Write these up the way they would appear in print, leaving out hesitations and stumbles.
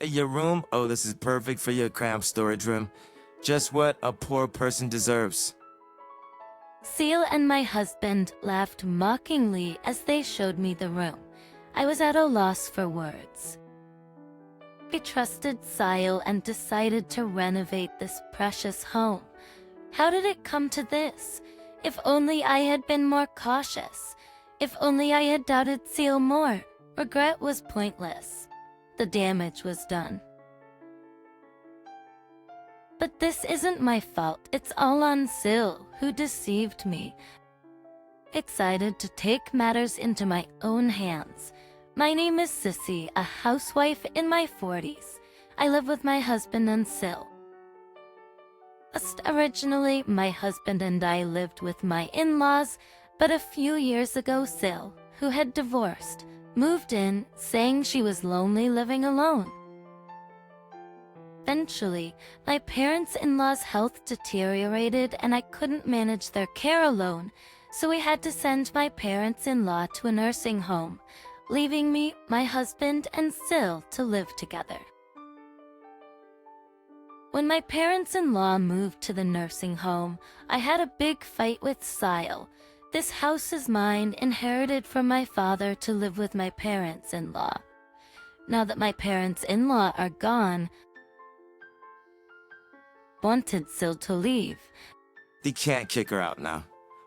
Your room? Oh, this is perfect for your cramped storage room. Just what a poor person deserves. Seal and my husband laughed mockingly as they showed me the room. I was at a loss for words. I trusted Seal and decided to renovate this precious home. How did it come to this? If only I had been more cautious. If only I had doubted Seal more. Regret was pointless. The damage was done. But this isn't my fault. It's all on Sil, who deceived me. Excited to take matters into my own hands. My name is Sissy, a housewife in my 40s. I live with my husband and Sil. Originally, my husband and I lived with my in-laws, but a few years ago Sil, who had divorced, moved in, saying she was lonely living alone. Eventually, my parents-in-law's health deteriorated and I couldn't manage their care alone, so we had to send my parents-in-law to a nursing home, leaving me, my husband, and Sil to live together. When my parents-in-law moved to the nursing home, I had a big fight with Sil. This house is mine, inherited from my father to live with my parents-in-law. Now that my parents-in-law are gone, wanted Sil to leave. They can't kick her out now.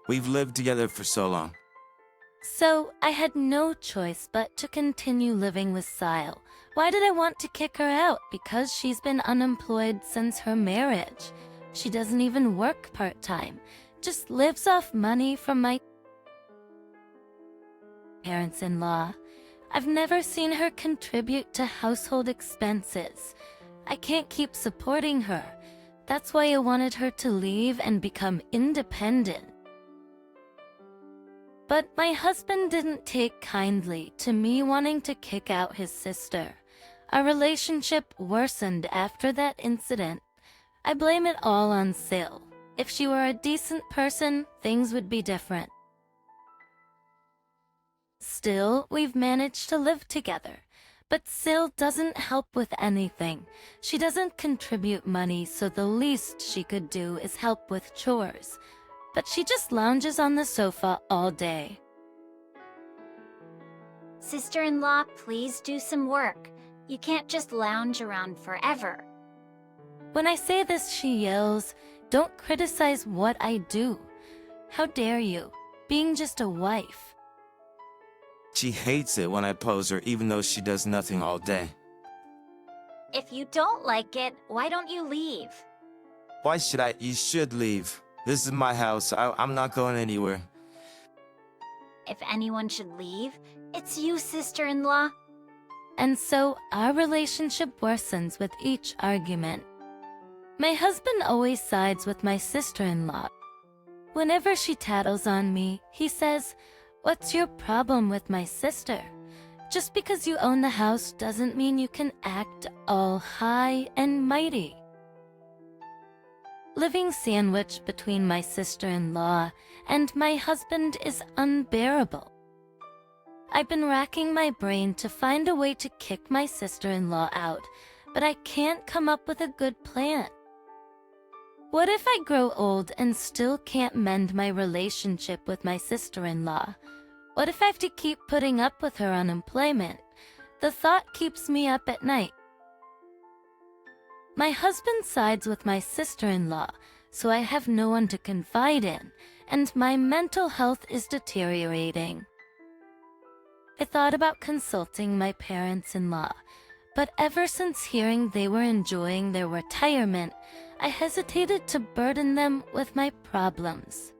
We've lived together for so long. So I had no choice but to continue living with Sil. Why did I want to kick her out? Because she's been unemployed since her marriage. She doesn't even work part-time, just lives off money from my parents-in-law. I've never seen her contribute to household expenses. I can't keep supporting her. That's why I wanted her to leave and become independent. But my husband didn't take kindly to me wanting to kick out his sister. Our relationship worsened after that incident. I blame it all on Sil. If she were a decent person, things would be different. Still, we've managed to live together. But Sil doesn't help with anything. She doesn't contribute money, so the least she could do is help with chores. But she just lounges on the sofa all day. Sister-in-law, please do some work. You can't just lounge around forever. When I say this, she yells, "Don't criticize what I do. How dare you, being just a wife." She hates it when I pose her even though she does nothing all day. If you don't like it, why don't you leave? Why should I? You should leave. This is my house. I'm not going anywhere. If anyone should leave, it's you, sister-in-law. And so our relationship worsens with each argument. My husband always sides with my sister-in-law. Whenever she tattles on me, he says, "What's your problem with my sister? Just because you own the house doesn't mean you can act all high and mighty." Living sandwiched between my sister-in-law and my husband is unbearable. I've been racking my brain to find a way to kick my sister-in-law out, but I can't come up with a good plan. What if I grow old and still can't mend my relationship with my sister-in-law? What if I have to keep putting up with her unemployment? The thought keeps me up at night. My husband sides with my sister-in-law, so I have no one to confide in, and my mental health is deteriorating. I thought about consulting my parents-in-law, but ever since hearing they were enjoying their retirement, I hesitated to burden them with my problems.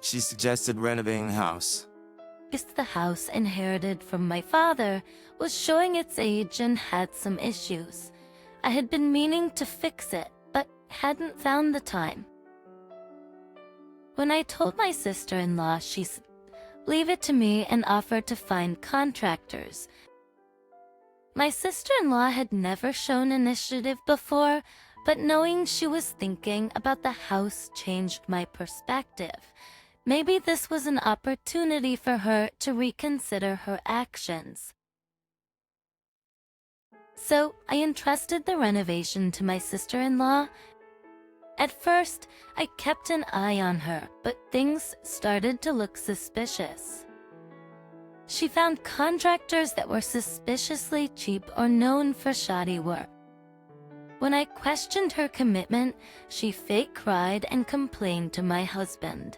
She suggested renovating the house. The house inherited from my father was showing its age and had some issues. I had been meaning to fix it, but hadn't found the time. When I told my sister-in-law, she said, "Leave it to me," and offered to find contractors. My sister-in-law had never shown initiative before, but knowing she was thinking about the house changed my perspective. Maybe this was an opportunity for her to reconsider her actions. So I entrusted the renovation to my sister-in-law. At first, I kept an eye on her, but things started to look suspicious. She found contractors that were suspiciously cheap or known for shoddy work. When I questioned her commitment, she fake cried and complained to my husband.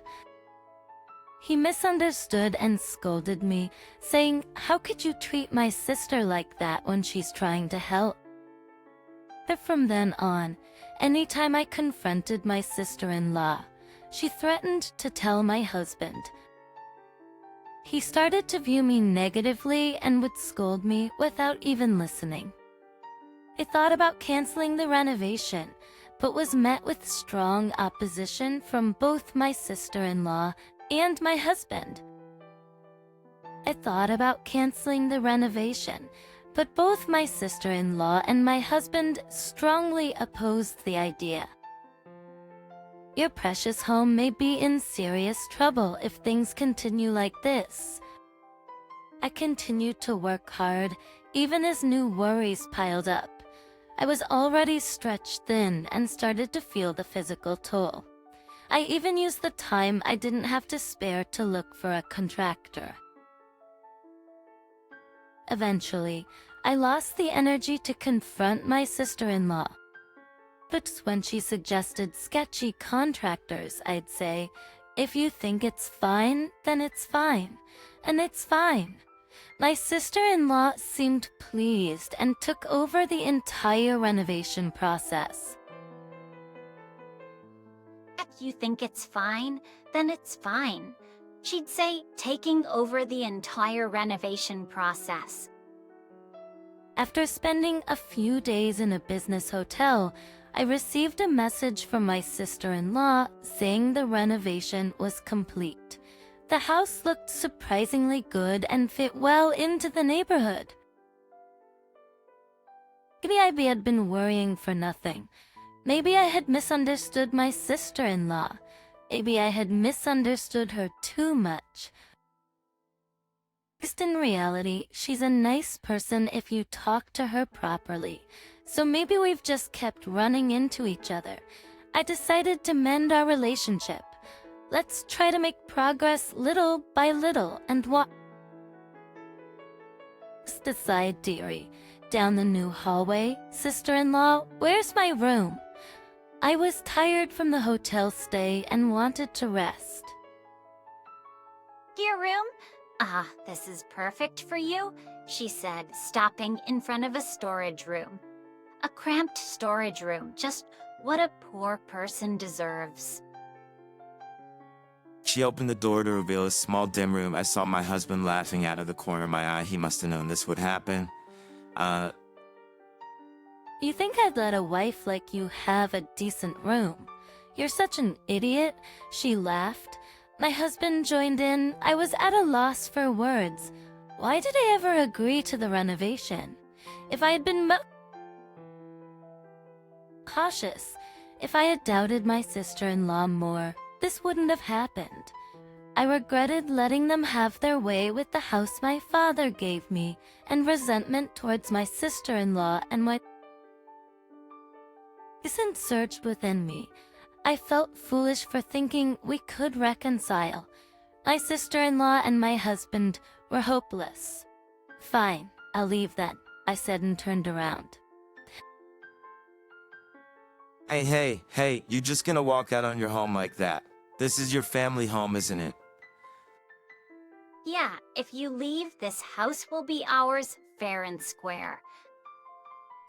He misunderstood and scolded me, saying, "How could you treat my sister like that when she's trying to help?" But from then on, anytime I confronted my sister-in-law, she threatened to tell my husband. He started to view me negatively and would scold me without even listening. I thought about canceling the renovation, but was met with strong opposition from both my sister-in-law and my husband. I thought about canceling the renovation, but both my sister-in-law and my husband strongly opposed the idea. Your precious home may be in serious trouble if things continue like this. I continued to work hard, even as new worries piled up. I was already stretched thin and started to feel the physical toll. I even used the time I didn't have to spare to look for a contractor. Eventually, I lost the energy to confront my sister-in-law. But when she suggested sketchy contractors, I'd say, "If you think it's fine, then it's fine. And it's fine." My sister-in-law seemed pleased and took over the entire renovation process. If you think it's fine, then it's fine. She'd say, taking over the entire renovation process. After spending a few days in a business hotel, I received a message from my sister-in-law saying the renovation was complete. The house looked surprisingly good and fit well into the neighborhood. Maybe I had been worrying for nothing. Maybe I had misunderstood my sister-in-law. Maybe I had misunderstood her too much. Just in reality, she's a nice person if you talk to her properly. So maybe we've just kept running into each other. I decided to mend our relationship. Let's try to make progress little by little and walk. Just aside, dearie, down the new hallway, sister-in-law, where's my room? I was tired from the hotel stay and wanted to rest. Your room? This is perfect for you, she said, stopping in front of a storage room. A cramped storage room, just what a poor person deserves. She opened the door to reveal a small dim room. I saw my husband laughing out of the corner of my eye. He must have known this would happen. You think I'd let a wife like you have a decent room? You're such an idiot, she laughed. My husband joined in. I was at a loss for words. Why did I ever agree to the renovation? If I had been cautious, if I had doubted my sister-in-law more, this wouldn't have happened. I regretted letting them have their way with the house my father gave me, and resentment towards my sister-in-law and my isn't surged within me. I felt foolish for thinking we could reconcile. My sister-in-law and my husband were hopeless. Fine, I'll leave then, I said and turned around. Hey, you just gonna walk out on your home like that? This is your family home, isn't it? Yeah, if you leave, this house will be ours, fair and square.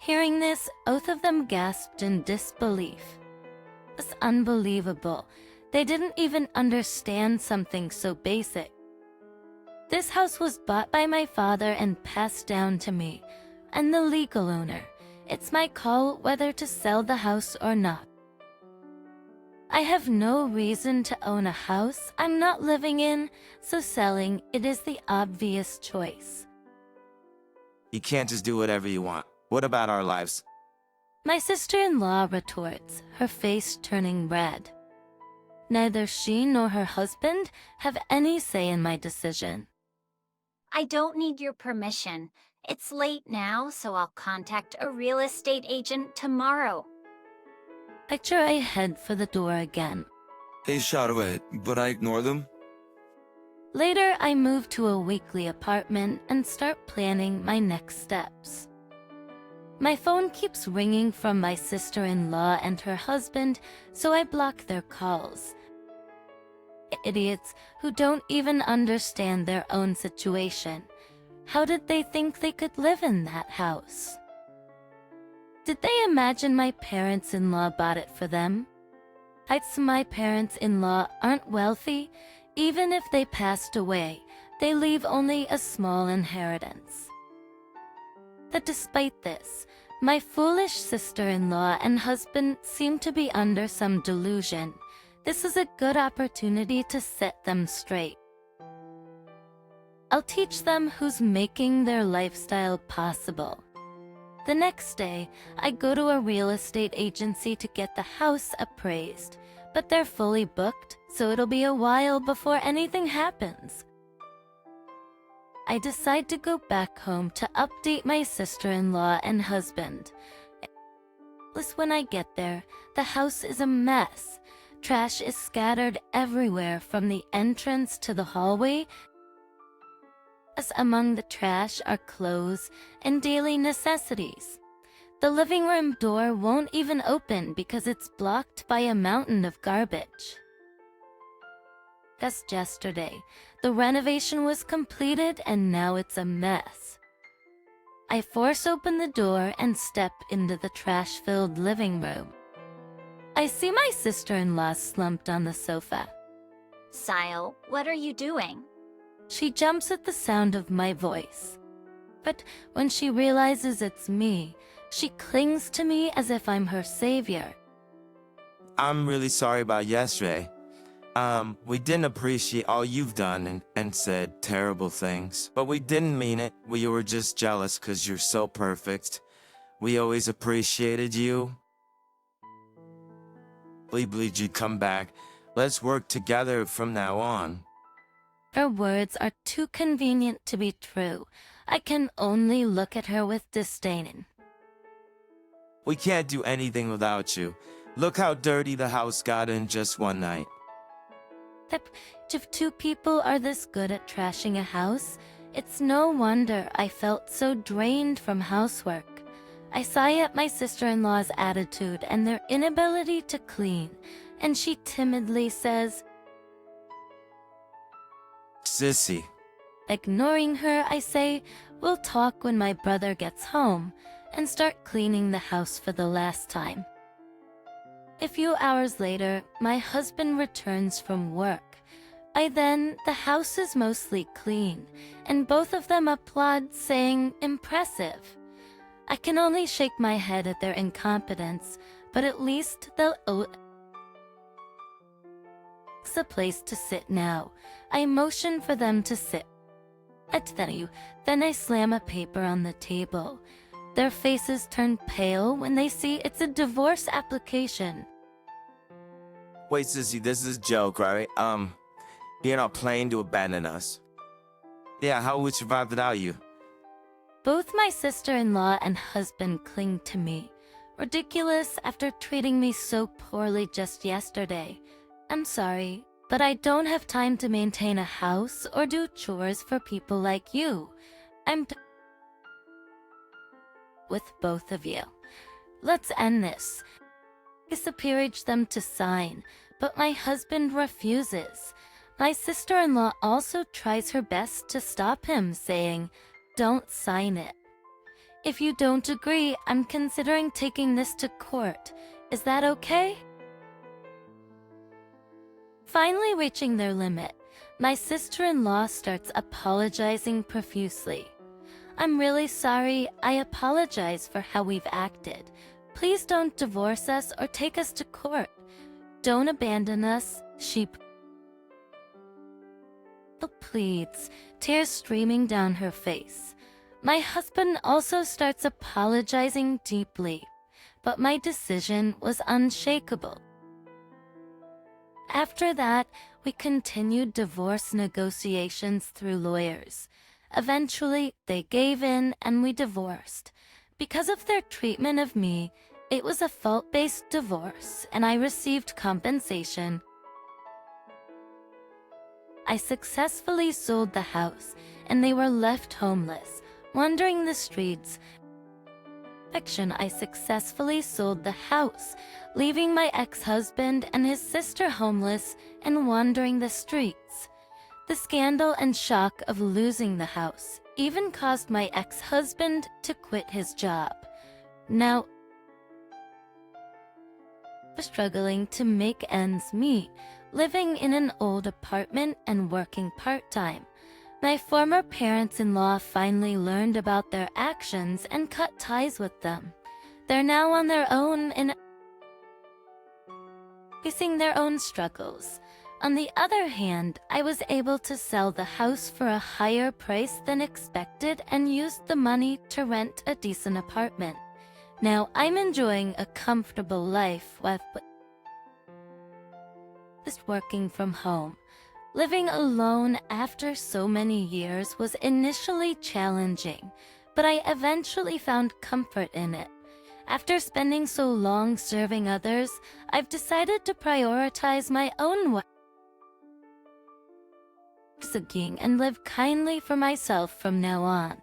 Hearing this, both of them gasped in disbelief. It was unbelievable. They didn't even understand something so basic. This house was bought by my father and passed down to me. I'm the legal owner. It's my call whether to sell the house or not. I have no reason to own a house I'm not living in, so selling it is the obvious choice. You can't just do whatever you want. What about our lives? My sister-in-law retorts, her face turning red. Neither she nor her husband have any say in my decision. I don't need your permission. It's late now, so I'll contact a real estate agent tomorrow. I try head for the door again. They shot away, but I ignore them. Later, I move to a weekly apartment and start planning my next steps. My phone keeps ringing from my sister-in-law and her husband, so I block their calls. Idiots who don't even understand their own situation. How did they think they could live in that house? Did they imagine my parents-in-law bought it for them? My parents-in-law aren't wealthy. Even if they passed away, they leave only a small inheritance. But despite this, my foolish sister-in-law and husband seem to be under some delusion. This is a good opportunity to set them straight. I'll teach them who's making their lifestyle possible. The next day, I go to a real estate agency to get the house appraised, but they're fully booked, so it'll be a while before anything happens. I decide to go back home to update my sister-in-law and husband. When I get there, the house is a mess. Trash is scattered everywhere from the entrance to the hallway. Among the trash are clothes and daily necessities. The living room door won't even open because it's blocked by a mountain of garbage. Just yesterday, the renovation was completed and now it's a mess. I force open the door and step into the trash-filled living room. I see my sister-in-law slumped on the sofa. Sile, what are you doing? She jumps at the sound of my voice. But when she realizes it's me, she clings to me as if I'm her savior. I'm really sorry about yesterday. We didn't appreciate all you've done and said terrible things, but we didn't mean it. We were just jealous because you're so perfect. We always appreciated you. We believed you'd come back. Let's work together from now on. Her words are too convenient to be true. I can only look at her with disdain. We can't do anything without you. Look how dirty the house got in just one night. If two people are this good at trashing a house, it's no wonder I felt so drained from housework. I sigh at my sister-in-law's attitude and their inability to clean, and she timidly says, Sissy. Ignoring her, I say, we'll talk when my brother gets home, and start cleaning the house for the last time. A few hours later, my husband returns from work. By then, the house is mostly clean, and both of them applaud, saying, impressive. I can only shake my head at their incompetence, but at least they'll owe a place to sit now. I motion for them to sit. Then I slam a paper on the table. Their faces turn pale when they see it's a divorce application. Wait, Sissy, this is a joke, right? You're not planning to abandon us. Yeah, how would we survive without you? Both my sister-in-law and husband cling to me. Ridiculous after treating me so poorly just yesterday. I'm sorry, but I don't have time to maintain a house or do chores for people like you. I'm with both of you. Let's end this. I encourage them to sign, but my husband refuses. My sister-in-law also tries her best to stop him, saying, don't sign it. If you don't agree, I'm considering taking this to court. Is that okay? Finally reaching their limit, my sister-in-law starts apologizing profusely. I'm really sorry. I apologize for how we've acted. Please don't divorce us or take us to court. Don't abandon us, she pleads, tears streaming down her face. My husband also starts apologizing deeply, but my decision was unshakable. After that, we continued divorce negotiations through lawyers. Eventually, they gave in and we divorced. Because of their treatment of me, it was a fault-based divorce and I received compensation. I successfully sold the house and they were left homeless, wandering the streets. I successfully sold the house, leaving my ex-husband and his sister homeless and wandering the streets. The scandal and shock of losing the house even caused my ex-husband to quit his job. Now, struggling to make ends meet, living in an old apartment and working part-time. My former parents-in-law finally learned about their actions and cut ties with them. They're now on their own and facing their own struggles. On the other hand, I was able to sell the house for a higher price than expected and used the money to rent a decent apartment. Now I'm enjoying a comfortable life with just working from home. Living alone after so many years was initially challenging, but I eventually found comfort in it. After spending so long serving others, I've decided to prioritize my own well-being and live kindly for myself from now on.